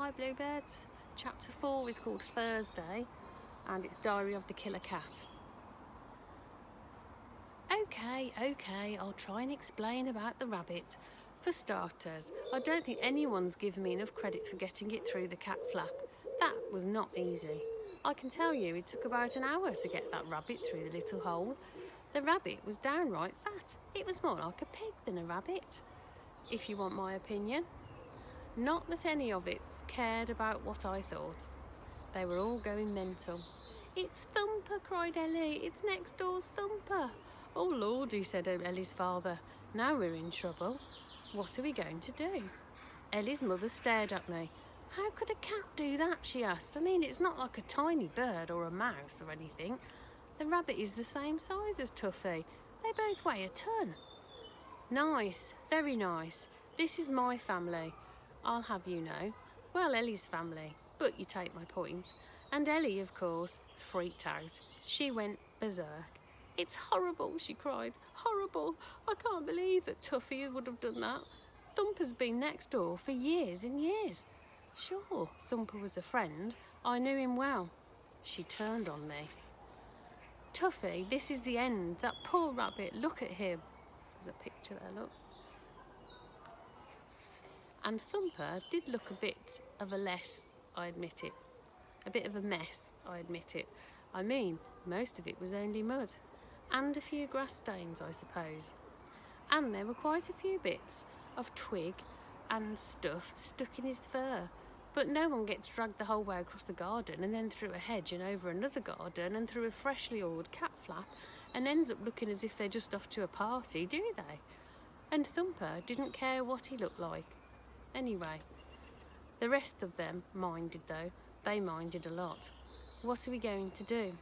Hi Bluebirds. Chapter 4 is called Thursday and it's Diary of the Killer Cat. Okay, I'll try and explain about the rabbit. For starters, I don't think anyone's given me enough credit for getting it through the cat flap. That was not easy. I can tell you it took about an hour to get that rabbit through the little hole. The rabbit was downright fat. It was more like a pig than a rabbit, if you want my opinion. Not that any of it cared about what I thought. They were all going mental. "It's Thumper," cried Ellie. "It's next door's Thumper." "Oh Lordy," said Ellie's father. "Now we're in trouble. What are we going to do?" Ellie's mother stared at me. "How could a cat do that?" she asked. "I mean, it's not like a tiny bird or a mouse or anything. The rabbit is the same size as Tuffy. They both weigh a ton." "Nice, very nice. This is my family, I'll have you know. Well, Ellie's family, but you take my point." And Ellie, of course, freaked out. She went berserk. "It's horrible," she cried. "Horrible. I can't believe that Tuffy would have done that. Thumper's been next door for years and years." "Sure, Thumper was a friend. I knew him well." She turned on me. "Tuffy, this is the end. That poor rabbit, look at him." There's a picture there, look. And Thumper did look a bit of a mess, I admit it. A bit of a mess, I admit it. I mean, most of it was only mud. And a few grass stains, I suppose. And there were quite a few bits of twig and stuff stuck in his fur. But no one gets dragged the whole way across the garden and then through a hedge and over another garden and through a freshly oiled cat flap and ends up looking as if they're just off to a party, do they? And Thumper didn't care what he looked like. Anyway, the rest of them minded though. They minded a lot. What are we going to do?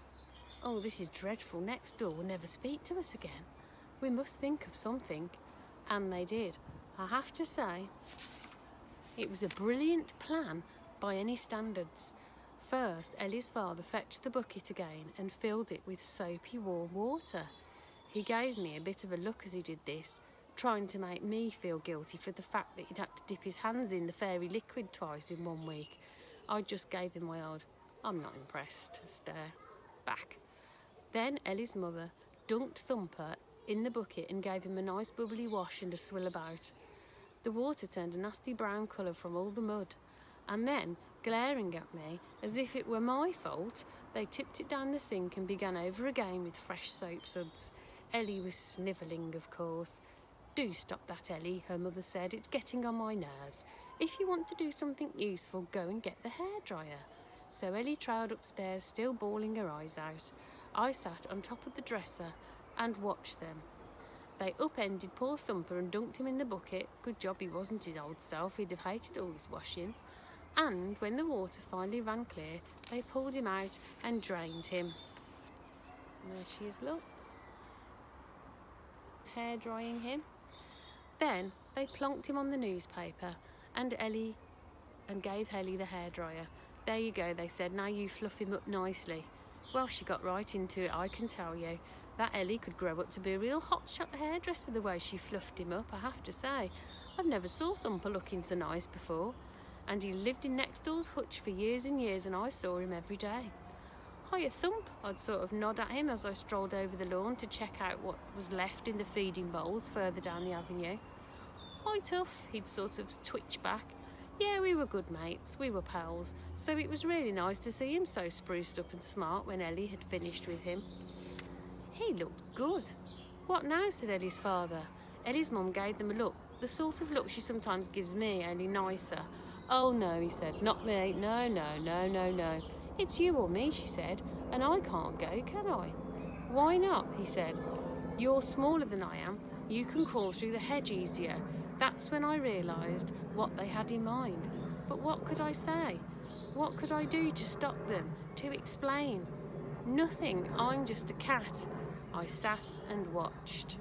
"Oh, this is dreadful. Next door will never speak to us again. We must think of something." And they did. I have to say, it was a brilliant plan by any standards. First, Ellie's father fetched the bucket again and filled it with soapy warm water. He gave me a bit of a look as he did this, trying to make me feel guilty for the fact that he'd had to dip his hands in the fairy liquid twice in 1 week. I just gave him my odd "I'm not impressed" stare back. Then Ellie's mother dunked Thumper in the bucket and gave him a nice bubbly wash and a swill about. The water turned a nasty brown colour from all the mud, and then, glaring at me as if it were my fault, they tipped it down the sink and began over again with fresh soap suds. Ellie was snivelling, of course. "Do stop that, Ellie," her mother said. "It's getting on my nerves. If you want to do something useful, go and get the hairdryer." So Ellie trailed upstairs, still bawling her eyes out. I sat on top of the dresser and watched them. They upended poor Thumper and dunked him in the bucket. Good job he wasn't his old self. He'd have hated all this washing. And when the water finally ran clear, they pulled him out and drained him. And there she is, look. Hair drying him. Then they plonked him on the newspaper and gave Ellie the hairdryer. "There you go," they said. "Now you fluff him up nicely." Well, she got right into it, I can tell you. That Ellie could grow up to be a real hotshot hairdresser the way she fluffed him up, I have to say. I've never saw Thumper looking so nice before. And he lived in next door's hutch for years and years, and I saw him every day. "Hiya, Thump," I'd sort of nod at him as I strolled over the lawn to check out what was left in the feeding bowls further down the avenue. "Hi, Tuff," he'd sort of twitch back. Yeah, we were good mates, we were pals, so it was really nice to see him so spruced up and smart when Ellie had finished with him. He looked good. "What now?" said Ellie's father. Ellie's mum gave them a look, the sort of look she sometimes gives me, only nicer. "Oh no," he said, "not me, no. It's you or me," she said, "and I can't go, can I?" "Why not?" he said. "You're smaller than I am, you can crawl through the hedge easier." That's when I realised what they had in mind. But what could I say? What could I do to stop them, to explain? Nothing, I'm just a cat. I sat and watched.